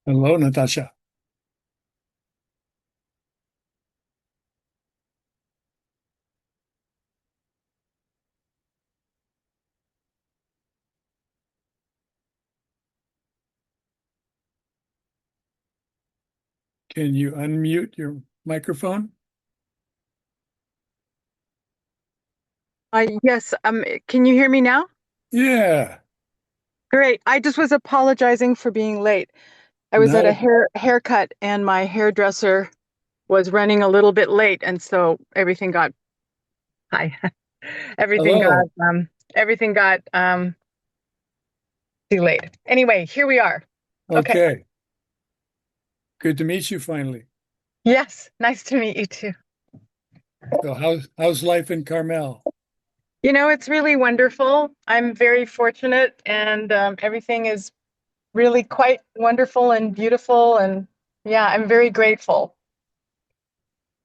Hello, Natasha. Can you unmute your microphone? Yes, can you hear me now? Yeah, Great. I just was apologizing for being late. I was at not a a, haircut and my hairdresser was running a little bit late, and so hi. Everything got hello. everything got delayed. Anyway, here we are. Okay. Okay, good to meet you finally. Yes, nice to meet you too. So how's life in Carmel? It's really wonderful. I'm very fortunate, and everything is really quite wonderful and beautiful, and yeah, I'm very grateful.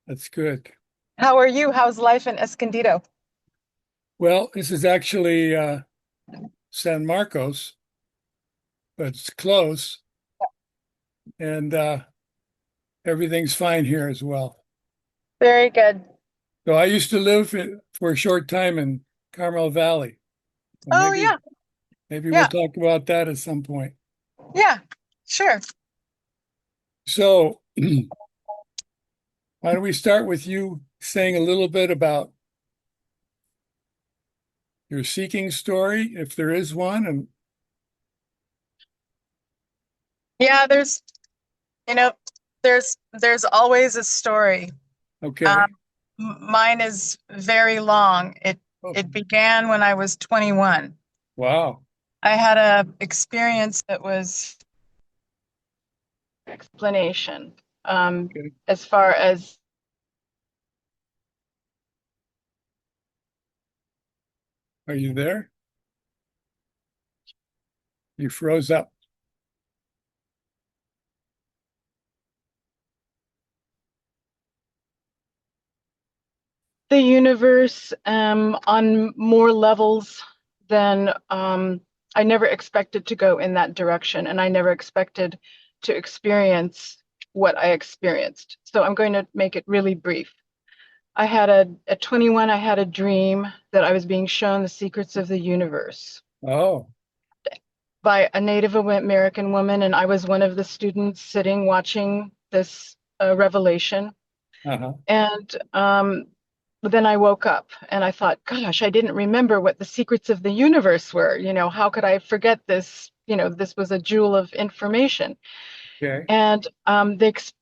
That's good. How are you? How's life in Escondido? Well, this is actually San Marcos, but it's close, and everything's fine here as well. Very good. So I used to live for a short time in Carmel Valley. So Oh, maybe yeah. maybe we'll Yeah. talk about that at some point. Yeah. Sure. So why don't we start with you saying a little bit about your seeking story, if there is one. And Yeah, you know, there's always a story. Um, okay. Mine is very long. Oh, It began when I was 21. wow. I had a experience that was explanation. Okay. As far as Are you there? You froze up. the universe, on more levels than I never expected to go in that direction, and I never expected to experience what I experienced. So I'm going to make it really brief. At 21, I had a dream that I was being shown the secrets of the universe Oh, by a Native American woman, and I was one of the students sitting watching this revelation. uh-huh. And but then I woke up and I thought, gosh, I didn't remember what the secrets of the universe were. How could I forget this? This was a jewel of information. Okay. And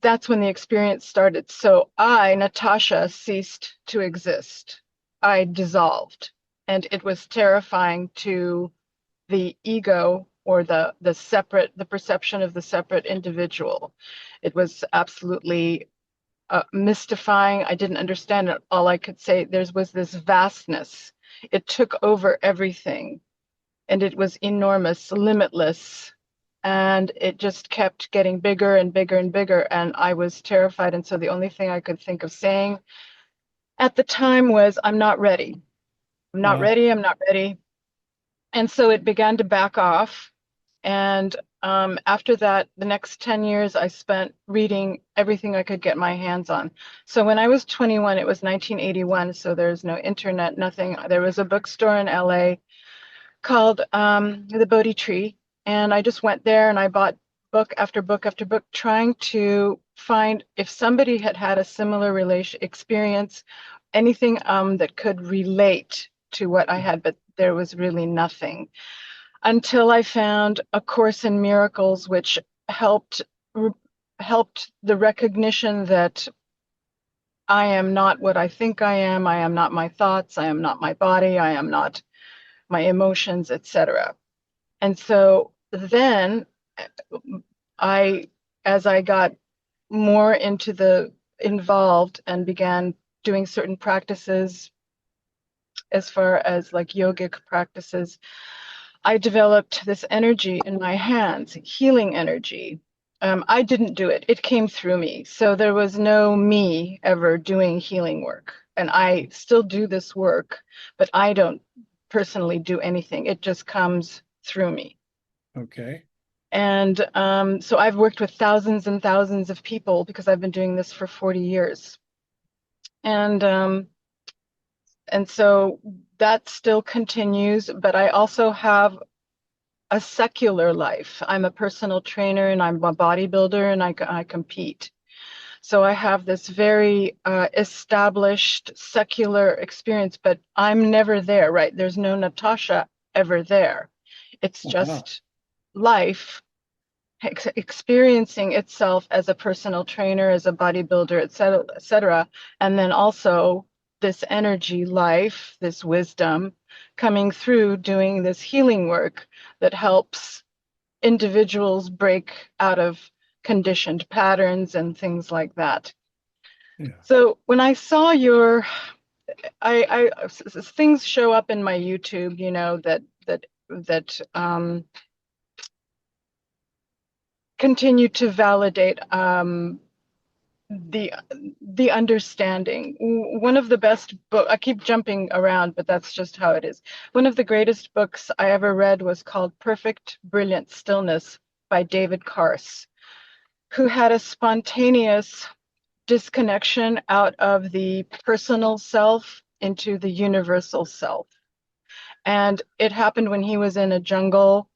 that's when the experience started. So I, Natasha, ceased to exist. I dissolved. And it was terrifying to the ego, or the perception of the separate individual. It was absolutely mystifying. I didn't understand it. All I could say there was this vastness. It took over everything, and it was enormous, limitless, and it just kept getting bigger and bigger and bigger. And I was terrified. And so the only thing I could think of saying at the time was, "I'm not ready. I'm not Uh, ready. I'm not ready." And so it began to back off. And after that, the next 10 years, I spent reading everything I could get my hands on. So when I was 21, it was 1981. So there's no internet, nothing. There was a bookstore in LA called The Bodhi Tree. And I just went there and I bought book after book after book, trying to find if somebody had had a similar relation experience, anything that could relate to what I had, but there was really nothing until I found A Course in Miracles, which helped helped the recognition that I am not what I think I am. I am not my thoughts. I am not my body. I am not my emotions, etc. And so then I, as I got more into the involved and began doing certain practices as far as like yogic practices, I developed this energy in my hands, healing energy. I didn't do it, it came through me. So there was no me ever doing healing work. And I still do this work, but I don't personally do anything. It just comes through me. okay. And so I've worked with thousands and thousands of people because I've been doing this for 40 years. And and so that still continues, but I also have a secular life. I'm a personal trainer and I'm a bodybuilder and I compete. So I have this very established secular experience, but I'm never there, right? There's no Natasha ever there. It's Uh-huh. just life experiencing itself as a personal trainer, as a bodybuilder, et cetera, et cetera. And then also this energy, life, this wisdom coming through doing this healing work that helps individuals break out of conditioned patterns and things like that. Yeah. So when I saw your, things show up in my YouTube, you know, that continue to validate the the understanding. One of the best book, I keep jumping around, but that's just how it is. One of the greatest books I ever read was called Perfect Brilliant Stillness by David Carse, who had a spontaneous disconnection out of the personal self into the universal self. And it happened when he was in a jungle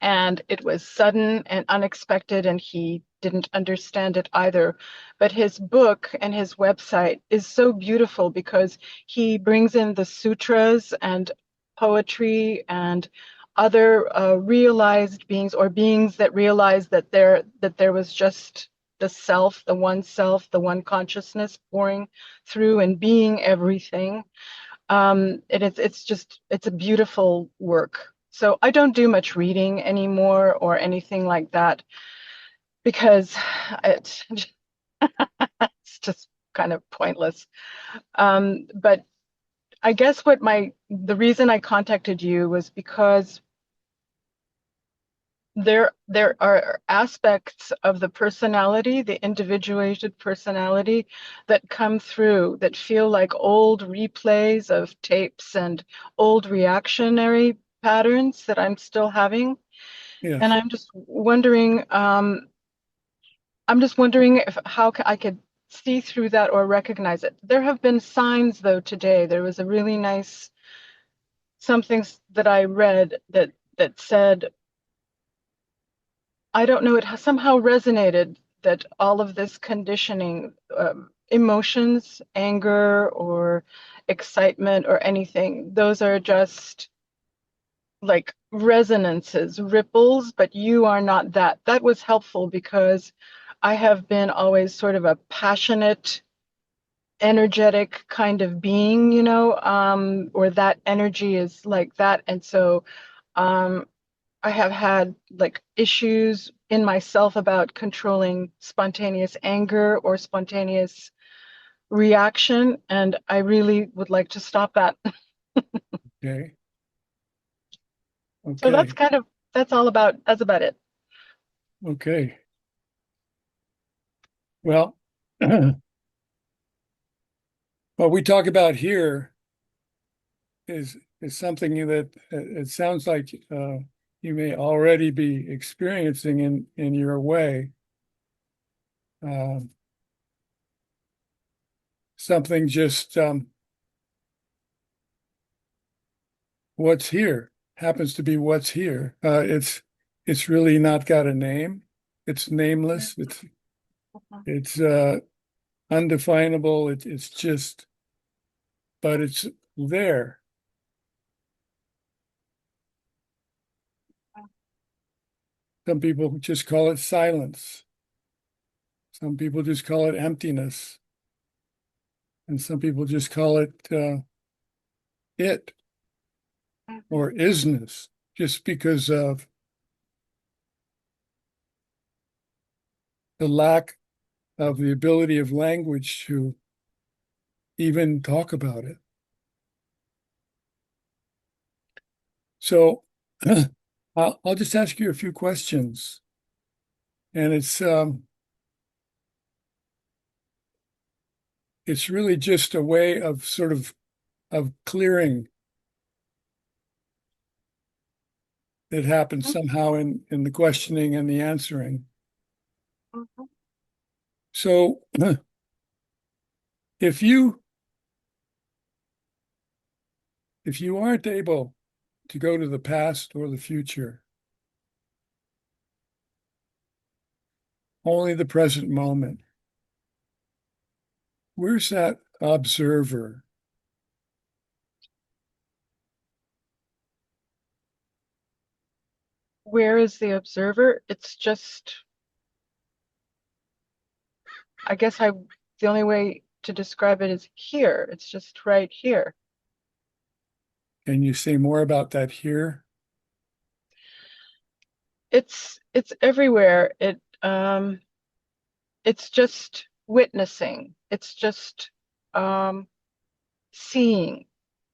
and it was sudden and unexpected, and he didn't understand it either. But his book and his website is so beautiful because he brings in the sutras and poetry and other realized beings or beings that realized that there was just the one consciousness pouring through and being everything. It's a beautiful work. So I don't do much reading anymore or anything like that because it's it's just kind of pointless. But I guess the reason I contacted you was because there are aspects of the personality, the individuated personality, that come through that feel like old replays of tapes and old reactionary patterns that I'm still having. And Yes. I'm just wondering if I could see through that or recognize it. There have been signs though today. There was a really nice something that I read that said, I don't know, it somehow resonated that all of this conditioning, emotions, anger or excitement or anything, those are just like resonances, ripples, but you are not that. That was helpful because I have been always sort of a passionate, energetic kind of being, you know, or that energy is like that. And so, um, I have had like issues in myself about controlling spontaneous anger or spontaneous reaction, and I really would like to stop that. Okay. So that's Okay. kind of that's about it. Okay. Well, what we talk about here is something that it sounds like you may already be experiencing in your way. Uh, Something just what's here happens to be what's here. It's really not got a name. It's nameless. It's undefinable. It's just, but it's there. Some people just call it silence. Some people just call it emptiness, and some people just call it it or isness, just because of the lack of the ability of language to even talk about it. So I'll just ask you a few questions, and it's really just a way of sort of clearing that happens somehow in the questioning and the answering. Mhm. So if you if you aren't able to go to the past or the future, only the present moment, where's that observer? Where is the observer? It's just, I guess the only way to describe it is here. It's just right here. Can you say more about that here? It's everywhere. It's just witnessing. It's just um seeing.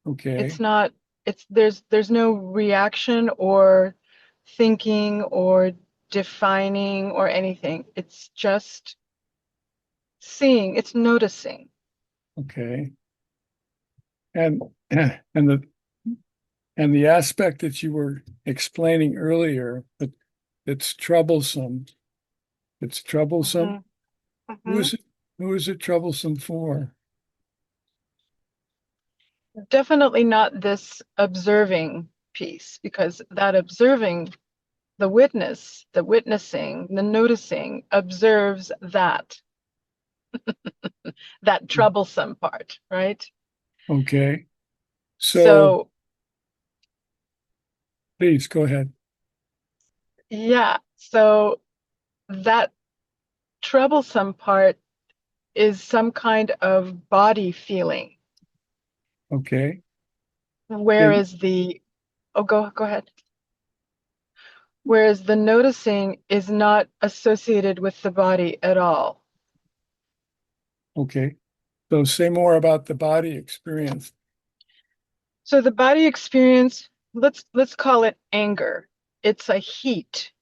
It's Okay, not, there's no reaction or thinking or defining or anything. It's just seeing, it's noticing. okay. And and the aspect that you were explaining earlier, that it's troublesome. It's troublesome. Hmm. Who Hmm. is it? Who is it troublesome for? Definitely not this observing piece, because that observing, the witness, the witnessing, the noticing observes that troublesome part, right? Okay. So So, please go ahead. yeah, so that troublesome part is some kind of body feeling, Okay. Can, whereas go ahead. Whereas the noticing is not associated with the body at all. okay. So say more about the body experience. So the body experience, let's call it anger. It's a heat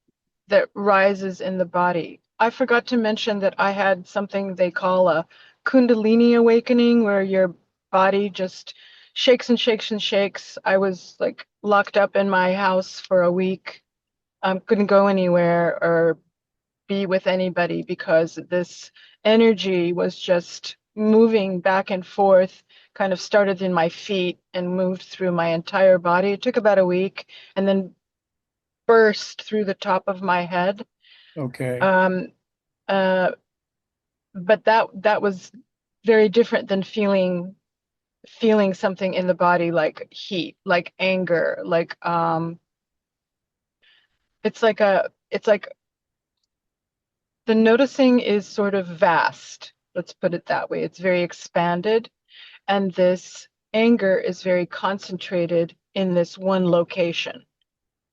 that rises in the body. I forgot to mention that I had something they call a Kundalini awakening, where your body just shakes and shakes and shakes. I was like locked up in my house for a week. Couldn't go anywhere or be with anybody because this energy was just moving back and forth, kind of started in my feet and moved through my entire body. It took about a week and then burst through the top of my head. Okay. Um, uh, but that was very different than feeling something in the body like heat, like anger, like it's like the noticing is sort of vast. Let's put it that way. It's very expanded, and this anger is very concentrated in this one location.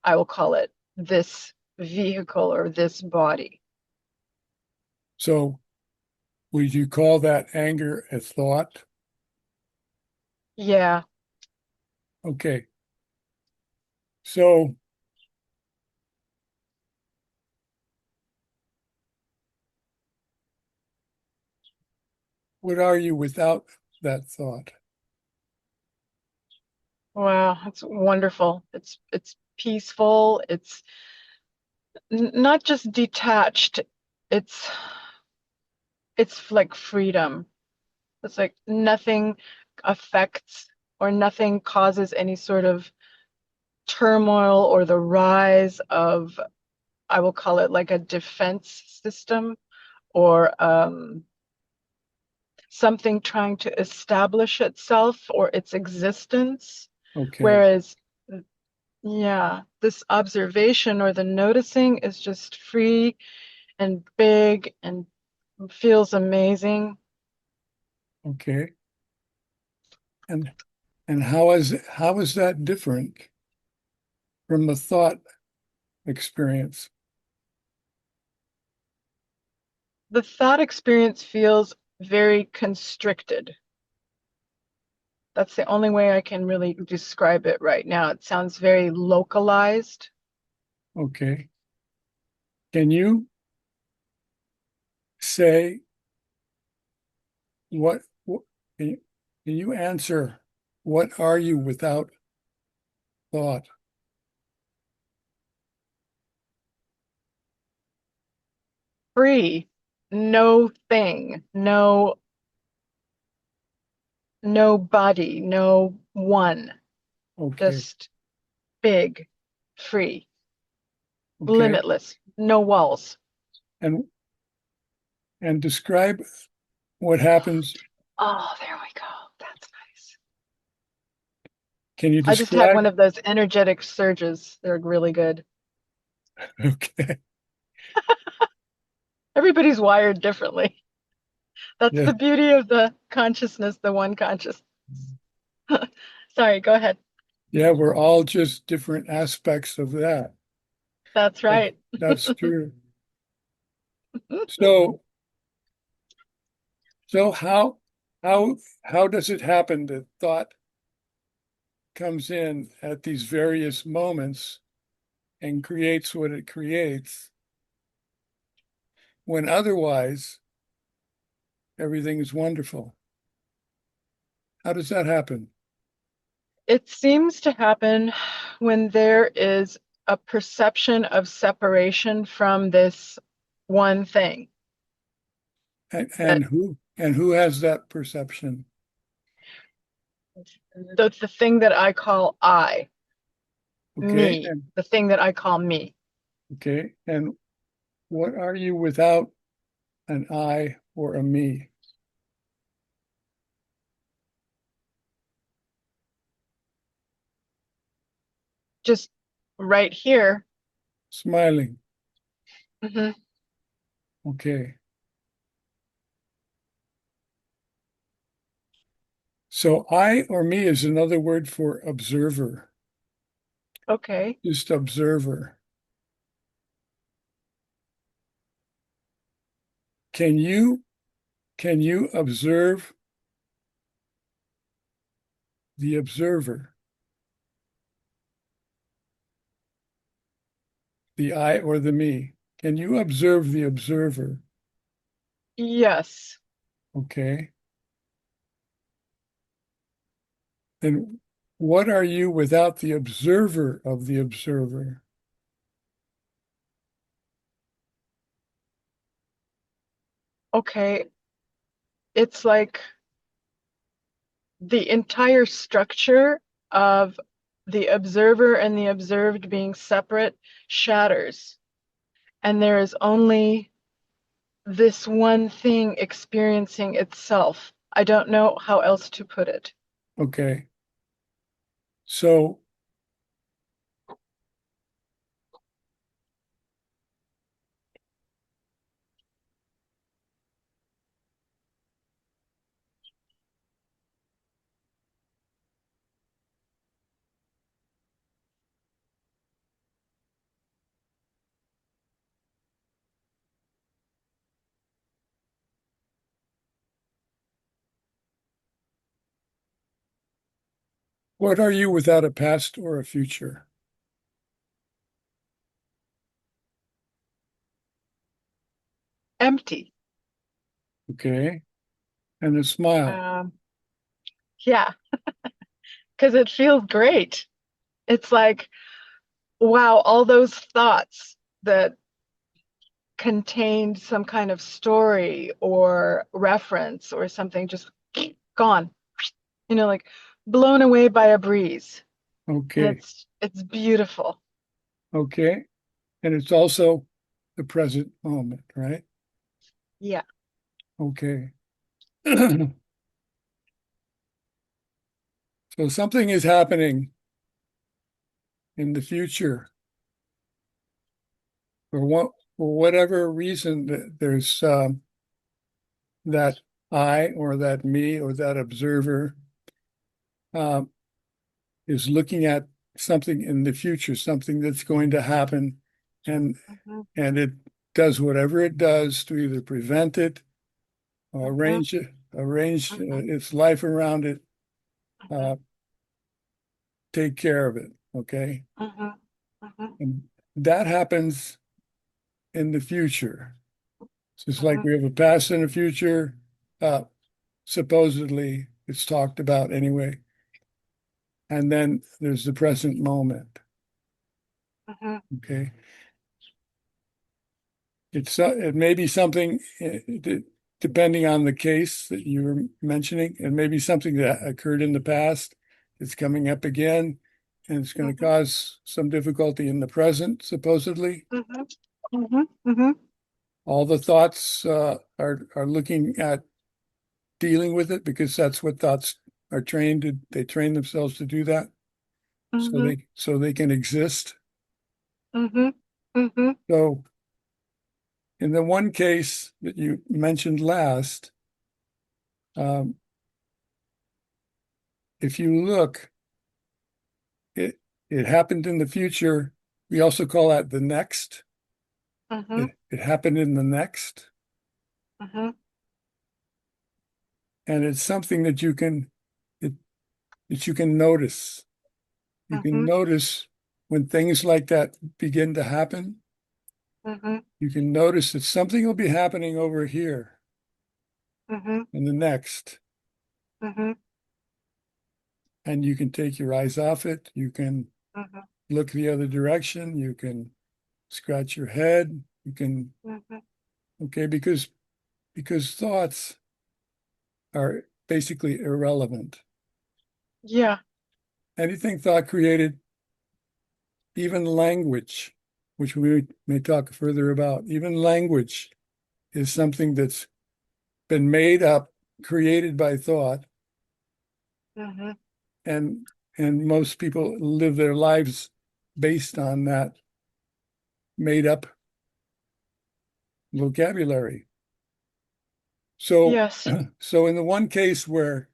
I will call it this vehicle or this body. So would you call that anger a thought? Yeah. Okay. So what are you without that thought? Wow, it's wonderful. It's peaceful. It's not just detached. It's it's like freedom. It's like nothing affects or nothing causes any sort of turmoil or the rise of, I will call it like a defense system or something trying to establish itself or its existence. Okay. Whereas, yeah, this observation or the noticing is just free and big and feels amazing. Okay. And how is that different from the thought experience? The thought experience feels very constricted. That's the only way I can really describe it right now. It sounds very localized. Okay. Can you say what can you answer what are you without thought? free, no thing, no body, no one, Okay. just big, free, Okay. limitless, no walls. And describe what happens. Oh, there we go. That's nice. Can you I just had describe? one of those energetic surges. They're really good. Okay. Everybody's wired differently. That's Yeah. the beauty of the consciousness, the one consciousness. Sorry, go ahead. Yeah, we're all just different aspects of that. That's That right. that's true. So so how how does it happen that thought comes in at these various moments and creates what it creates when otherwise everything is wonderful? How does that happen? It seems to happen when there is a perception of separation from this one thing. That And who has that perception? the thing that I call I, Okay, me, the thing that I call me. and what are you without an I or a me? Just right here. Smiling. Hmm. Okay. So I or me is another word for observer, Okay. just observer. Can you observe the observer, the I or the me? Can you observe the observer? Yes. Okay. Then what are you without the observer of the observer? Okay. It's like the entire structure of the observer and the observed being separate shatters. And there is only this one thing experiencing itself. I don't know how else to put it. Okay. So what are you without a past or a future? Empty. Okay. And a smile. Um, yeah, because it feels great. It's like, wow, all those thoughts that contained some kind of story or reference or something just gone, like blown away by a breeze. And Okay. it's beautiful. Okay. And it's also the present moment, right? Yeah. Okay. So something is happening in the future for what for whatever reason there's that I or that me or that observer um, is looking at something in the future, something that's going to happen, and Hmm. it does whatever it does to either prevent it or Hmm. arrange Hmm. its life around it, Hmm. uh, take care of it. Okay, Hmm. Hmm. and that happens in the future. It's just like Hmm. we have a past and a future. Uh, Supposedly, it's talked about anyway. And then there's the present moment. Hmm. Okay. it may be something depending on the case that you were mentioning, it may be something that occurred in the past. It's coming up again, and it's going to Mhm, cause some difficulty in the present, supposedly. mhm, mhm, mhm, All the thoughts are looking at dealing with it because that's what thoughts are trained to. They train themselves to do that, mhm, so they can exist. mhm, mhm, So in the one case that you mentioned last, um, if you look, it it happened in the future. We also call that the next. mhm, It happened in the next, mhm, and it's something that it, that you can notice. You can mhm, notice when things like that begin to happen. mhm, You can notice that something will be happening over here mhm, in the next, mhm, and you can take your eyes off it. You can mhm, look the other direction. You can scratch your head. You can, mhm. okay, because thoughts are basically irrelevant. Yeah. Anything thought created, even language, which we may talk further about, even language is something that's been made up, created by thought, Mhm. and and most people live their lives based on that made up vocabulary. So, Yes. so in the one case where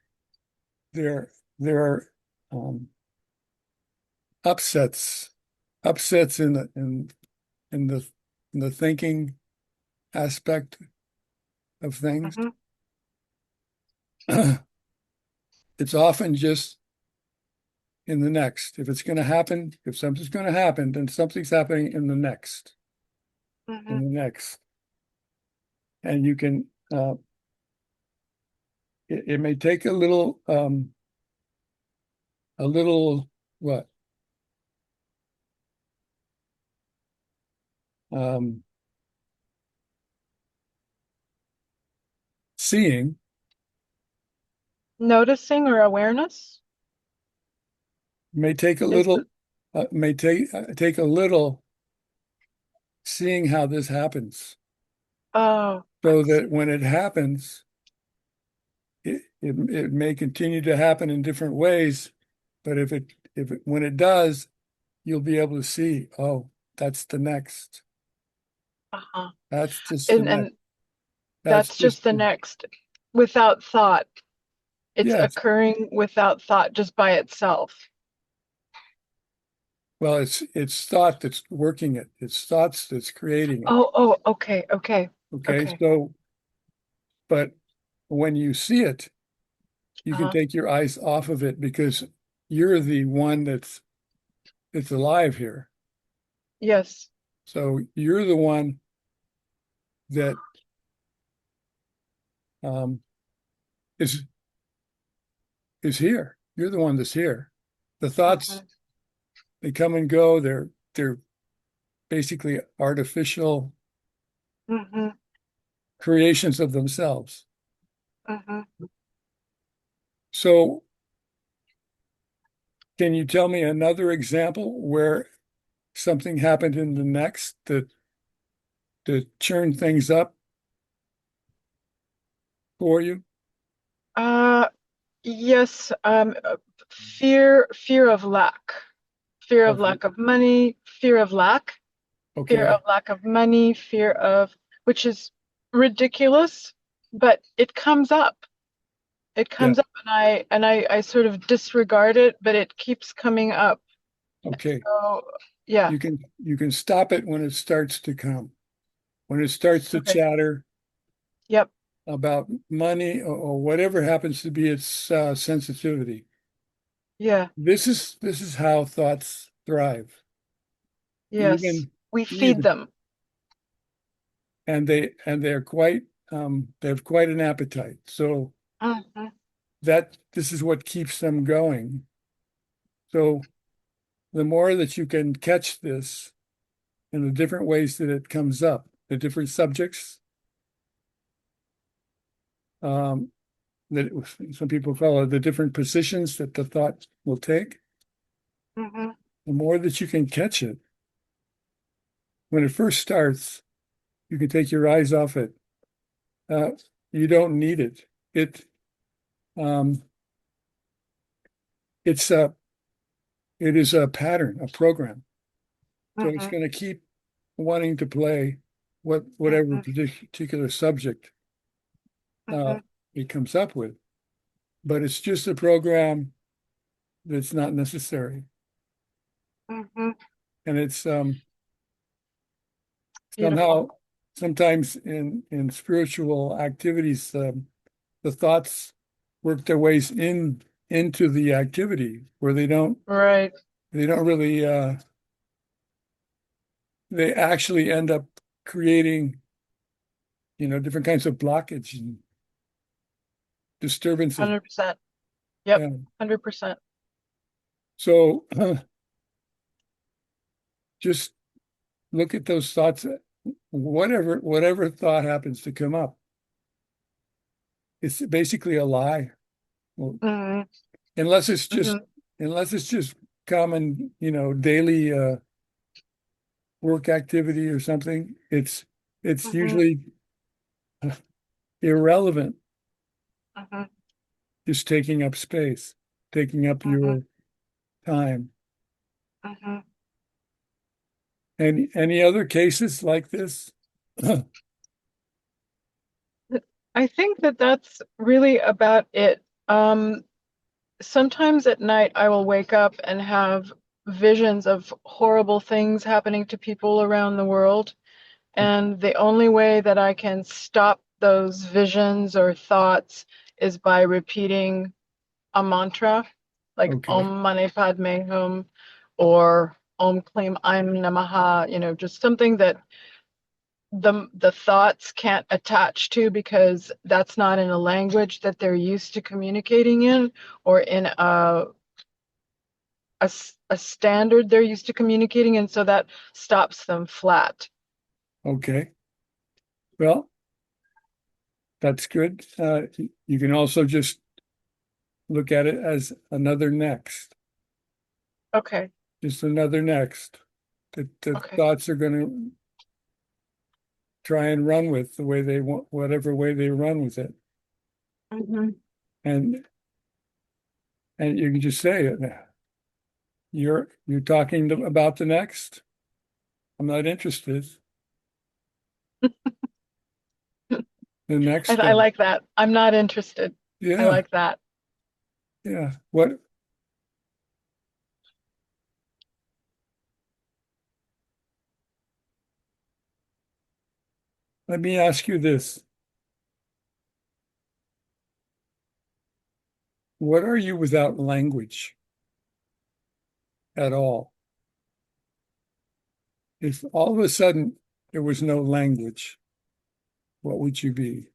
there there are um, upsets, upsets in the in the thinking aspect of things, Mhm. it's often just in the next. If it's going to happen, if something's going to happen, then something's happening in the next, in Mhm. the next. And you can, it may take a little, what, um, seeing, Noticing or awareness may take a is little, may take a little seeing how this happens, oh, I so see. that when it happens, it may continue to happen in different ways, but when it does, you'll be able to see, oh, that's the next. Uh-huh. That's just the And next. That's that's just just the next without thought. It's yes. occurring without thought just by itself. Well, it's thought that's working it. It's thoughts that's creating it. Oh, oh, okay, okay, Okay, okay. so but when you see it, you can Uh-huh. take your eyes off of it because you're the one that's alive here. Yes. So you're the one that um, is is here. You're the one that's here. The thoughts, Mhm. they come and go. They're basically artificial Mhm. creations of themselves. Mhm. So can you tell me another example where something happened in the next that to churn things up for you? Uh, yes, fear of lack. Fear of Of lack of money, fear okay, of lack of money, fear of, which is ridiculous, but it comes up. It yeah, comes up and I sort of disregard it, but it keeps coming up. okay. So yeah, You can stop it when it starts to come. When it starts to okay. chatter Yep. about money or whatever happens to be its sensitivity. Yeah. This is how thoughts thrive. Yes. Even We feed even them. and they're quite they have quite an appetite. So Mhm. that this is what keeps them going. So the more that you can catch this in the different ways that it comes up, the different subjects, um, that some people call it the different positions that the thought will take, Mm-hmm. the more that you can catch it. When it first starts, you can take your eyes off it. Uh, you don't need it. Um, it's a, it is a pattern, a program. So it's Mm-hmm. going to keep wanting to play whatever Mm-hmm. particular subject uh, Mm-hmm. it comes up with. But it's just a program that's not necessary. Mm-hmm. And it's somehow Beautiful. sometimes in spiritual activities, the thoughts work their ways into the activity where Right. they don't really they actually end up creating, different kinds of blockage and disturbances. 100%. Yep. Yeah. 100%. So just look at those thoughts, whatever thought happens to come up. It's basically a lie. Well, Mm-hmm. unless it's just Mm-hmm. unless it's just common, daily work activity or something, it's Mm-hmm. usually irrelevant, Mm-hmm. just taking up space, taking up Mm-hmm. your time. Mm-hmm. Any other cases like this? I think that that's really about it. Sometimes at night I will wake up and have visions of horrible things happening to people around the world. And the only way that I can stop those visions or thoughts is by repeating a mantra, like Okay, Om Mani Padme Hum or Om Klim Aim Namaha, just something that the thoughts can't attach to because that's not in a language that they're used to communicating in or in a standard they're used to communicating in, so that stops them flat. okay. Well, that's good. You can also just look at it as another next, Okay, just another next that the okay. thoughts are going to try and run with the way they want, whatever way they run with it. Hmm. And and you can just say it. You're talking about the next. I'm not interested. The next I one. like that. I'm not interested. I Yeah, like that. yeah. What? Let me ask you this. What are you without language at all? If all of a sudden there was no language, what would you be?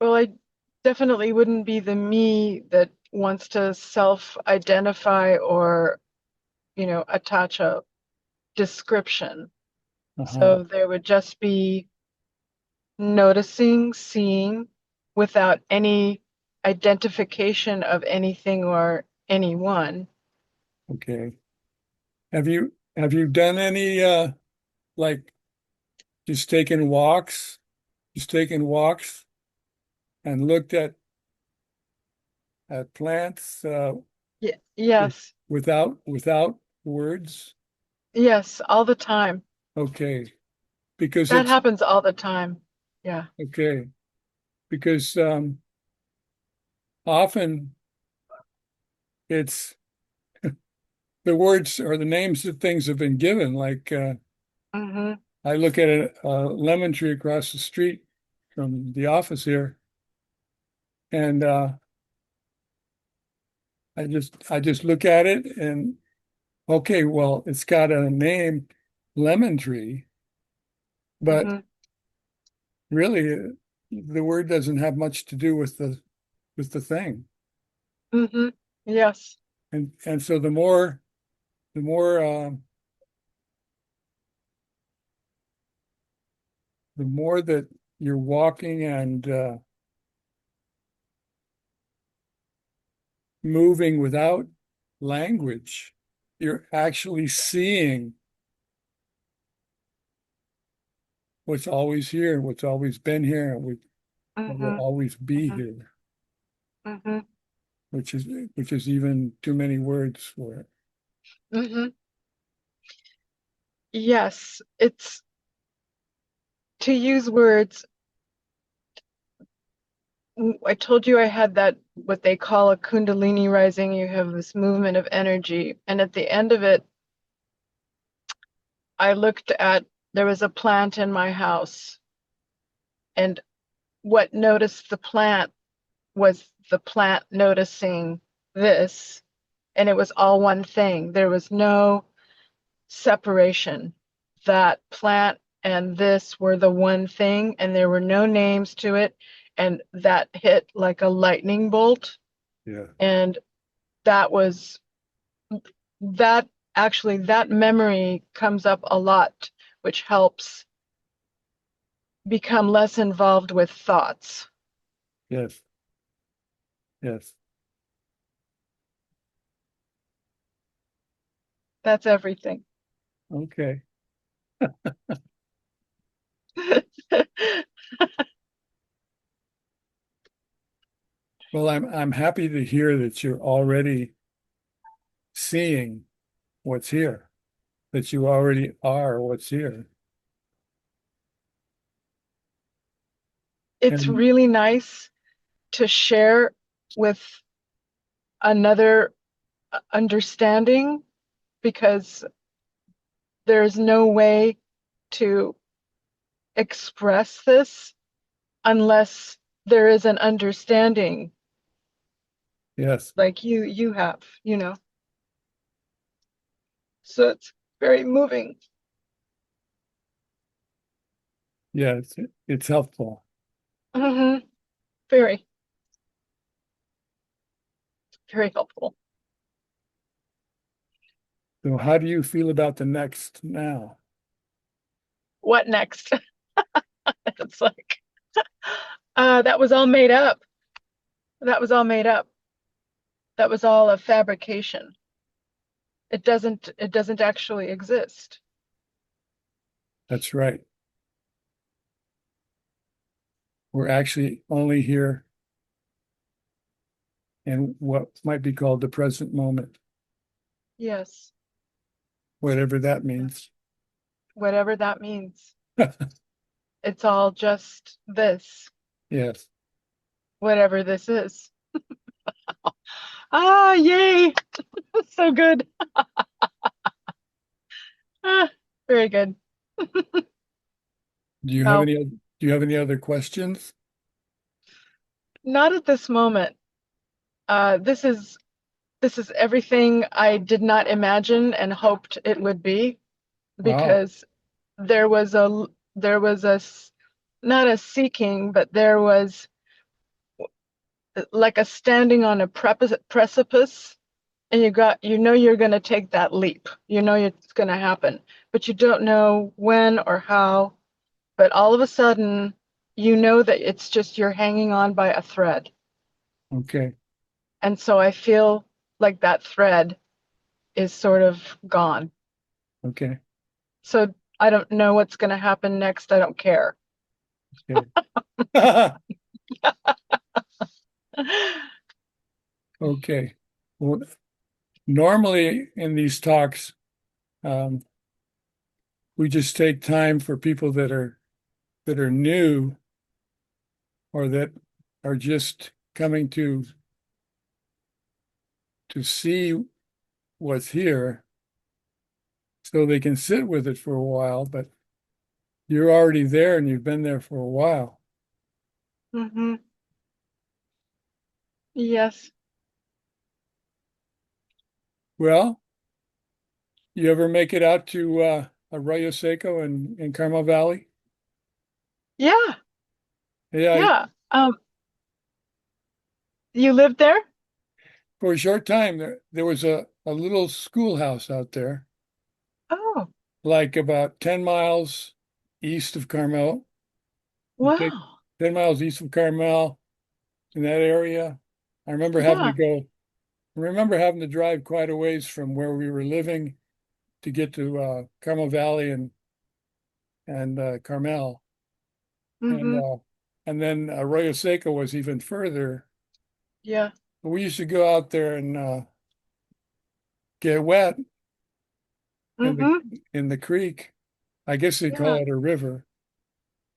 Well, I definitely wouldn't be the me that wants to self-identify or, attach a description. Uh-huh. So there would just be noticing, seeing without any identification of anything or anyone. Okay. Have you done any like just taken walks, just taken walks and looked at plants Yes, without words? yes, all the time. Okay. Because That it's happens all the time. Yeah. okay. Because often it's the words or the names that things have been given. Like Hmm. I look at a lemon tree across the street from the office here, and I just look at it and okay, well, it's got a name, lemon tree, but Hmm. really the word doesn't have much to do with the thing. Hmm. Yes. And so the more the more that you're walking and moving without language, you're actually seeing what's always here, what's always been here, and what will Mm-hmm. always be Mm-hmm. here, Mm-hmm. which is even too many words for it. Mm-hmm. Yes, it's to use words. I told you I had that what they call a Kundalini rising. You have this movement of energy, and at the end of it, I looked at there was a plant in my house, and what noticed the plant was the plant noticing this, and it was all one thing. There was no separation. That plant and this were the one thing, and there were no names to it, and that hit like a lightning bolt. Yeah. And that was that actually that memory comes up a lot, which helps become less involved with thoughts. Yes. Yes. That's everything. Okay. Well, I'm happy to hear that you're already seeing what's here, that you already are what's here. It's And really nice to share with another understanding because there's no way to express this unless there is an understanding yes, like you have, you know. So it's very moving. yes, it's helpful. Hmm. Very, very helpful. So how do you feel about the next now? What next? It's like that was all made up. That was all made up. That was all a fabrication. It doesn't actually exist. That's right. We're actually only here in what might be called the present moment, Yes, whatever that means. whatever that means. It's all just this, Yes. whatever this is. Ah, yay! So good. Ah, very good. Wow. Do you have any other questions? Not at this moment. This is everything I did not imagine and hoped it would be Wow. because there was not a seeking, but there was like a standing on a precipice, and you're going to take that leap. You know it's going to happen, but you don't know when or how. But all of a sudden, you know that it's just you're hanging on by a thread. Okay. And so I feel like that thread is sort of gone. Okay. So I don't know what's going to happen next. I don't care. Okay. Okay. Well, normally in these talks, um, we just take time for people that are new or that are just coming to see what's here so they can sit with it for a while, but you're already there and you've been there for a while. Hmm. Yes. Well, you ever make it out to Arroyo Seco in Carmel Valley? Yeah. Yeah, Yeah. You lived there? for a short time there was a little schoolhouse out there, Oh. like about 10 miles east of Carmel. You take Wow. 10 miles east of Carmel in that area. I remember having to Yeah. go, I remember having to drive quite a ways from where we were living to get to Carmel Valley and Carmel. And Mm-hmm. and then Arroyo Seco was even further. Yeah. But we used to go out there and get wet in Mm-hmm. the creek. I guess they call Yeah. it a river.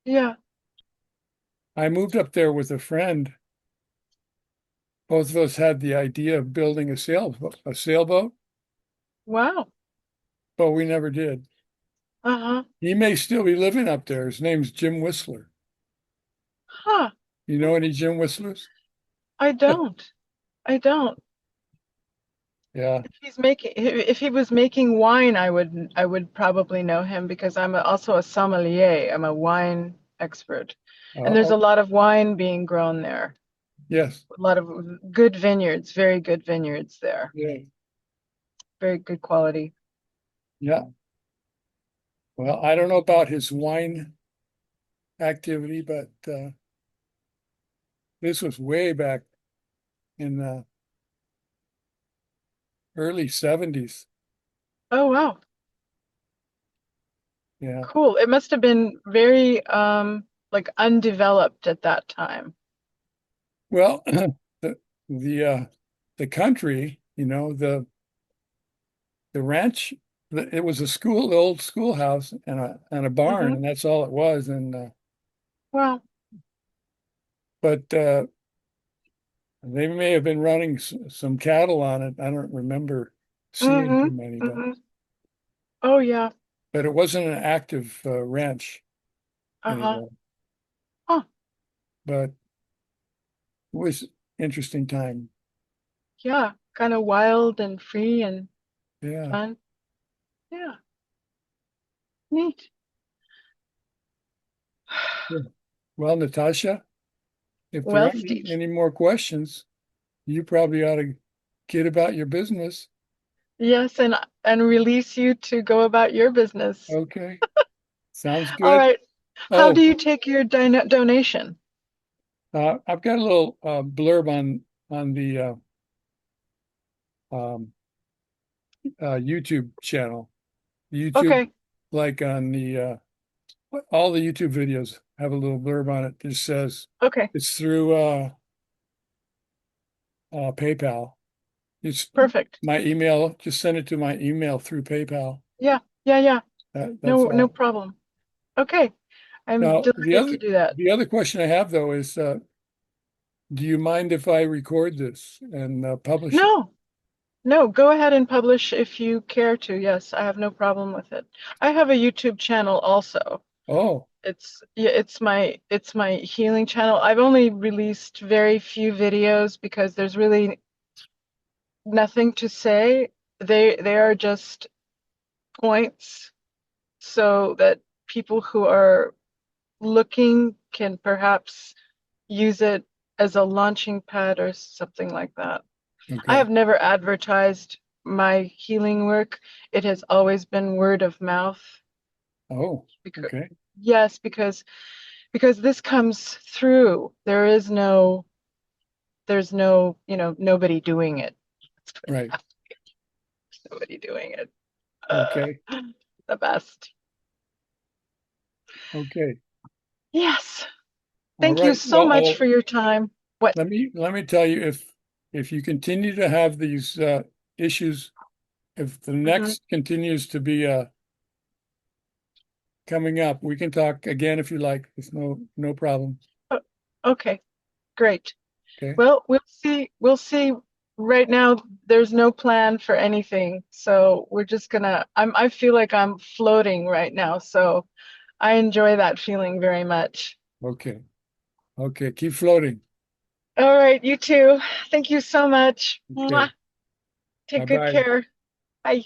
Yeah. I moved up there with a friend. Both of us had the idea of building a sailboat, Wow. but we never did. Uh-huh. He may still be living up there. His name's Jim Whistler. Huh. You know any Jim Whistlers? I don't. I don't. Yeah. If he was making wine, I would probably know him because also a sommelier. I'm a wine expert. And there's a Oh, lot of wine being grown there. yes. A lot of good vineyards, very good vineyards there. Yeah. Very good quality. Yeah. Well, I don't know about his wine activity, but this was way back in the early 70s. Oh, wow. Yeah. Cool. It must have been very like undeveloped at that time. Well, the the uh the country, the ranch, it was the old schoolhouse and a barn, Hmm. and that's all it was. And Wow. but they may have been running some cattle on it. I don't remember seeing Hmm. too many, Hmm. Oh, yeah. but it wasn't an active ranch Uh-huh. anymore. Huh. But it was interesting time. Yeah. Kind of wild and free and Yeah. fun. Yeah. Neat. Yeah. Well, Natasha, if there Well, aren't Steve. any more questions, you probably ought to get about your business. Yes, and release you to go about your business. Okay. Sounds All good. right. How do Oh, you take your donation? I've got a little blurb on the um, YouTube channel. YouTube, Okay. like on the all the YouTube videos have a little blurb on it. It says Okay. it's through PayPal. It's Perfect. my email. Just send it to my email through PayPal. Yeah. Yeah. Yeah. That's No all. problem. Okay. I'm Now, delighted to do that. the other question I have though is, do you mind if I record this and publish it? No. No, go ahead and publish if you care to. Yes, I have no problem with it. I have a YouTube channel also. Oh, It's my healing channel. I've only released very few videos because there's really nothing to say. They are just points so that people who are looking can perhaps use it as a launching pad or something like that. I okay. have never advertised my healing work. It has always been word of mouth. Oh, Because, okay. yes, because this comes through. There's no, nobody doing it. Let's put it Right. that way. Nobody doing it. Uh, Okay. the best. Okay. Yes. All Thank you right. so Well, much for your time. What? let me tell you, if you continue to have these issues, if the Hmm. next continues to be coming up, we can talk again if you like. It's no problem. Okay, great. Okay. Well, we'll see. We'll see. Right now, there's no plan for anything, so we're just gonna. I feel like I'm floating right now, so I enjoy that feeling very much. Okay. Okay. Keep floating. All right, you too. Thank you so much. Okay. Mwah. Bye Take good bye. care. Bye.